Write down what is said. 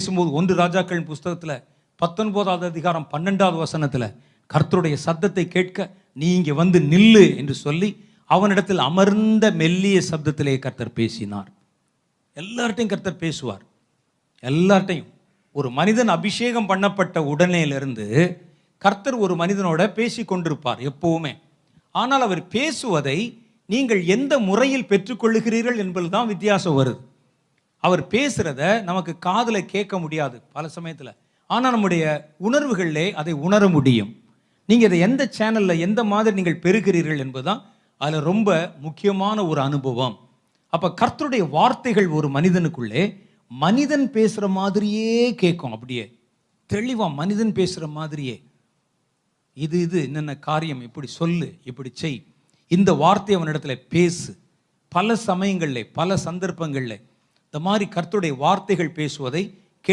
பேசும்போது 1 ராஜாக்கள் புஸ்தகத்தில் 19வது அதிகாரம் 12வது வசனத்தில் கர்த்தருடைய சத்தத்தை கேட்க நீ இங்கே வந்து நில்லு என்று சொல்லி அவனிடத்தில் அமர்ந்த மெல்லிய சப்தத்திலே கர்த்தர் பேசினார். எல்லார்ட்டையும் கர்த்தர் பேசுவார். எல்லார்ட்டையும் ஒரு மனிதன் அபிஷேகம் பண்ணப்பட்ட உடனேலிருந்து கர்த்தர் ஒரு மனிதனோட பேசி கொண்டிருப்பார் எப்பவுமே. ஆனால் அவர் பேசுவதை நீங்கள் எந்த முறையில் பெற்றுக்கொள்ளுகிறீர்கள் என்பதுதான் வித்தியாசம் வருது. அவர் பேசுகிறத நமக்கு காதில் கேட்க முடியாது பல சமயத்தில், ஆனால் நம்முடைய உணர்வுகளிலே அதை உணர முடியும். நீங்கள் இதை எந்த சேனலில் எந்த மாதிரி நீங்கள் பெறுகிறீர்கள் என்பதுதான் அதில் ரொம்ப முக்கியமான ஒரு அனுபவம். அப்போ கர்த்தருடைய வார்த்தைகள் ஒரு மனிதனுக்குள்ளே மனிதன் பேசுகிற மாதிரியே கேட்கும். அப்படியே தெளிவாக மனிதன் பேசுகிற மாதிரியே இது என்னென்ன காரியம், இப்படி சொல்லு, இப்படி செய், இந்த வார்த்தை அவனிடத்துல பேசு. பல சமயங்களில் பல சந்தர்ப்பங்களில் இந்த மாதிரி கர்த்தருடைய வார்த்தைகள் பேசுவதை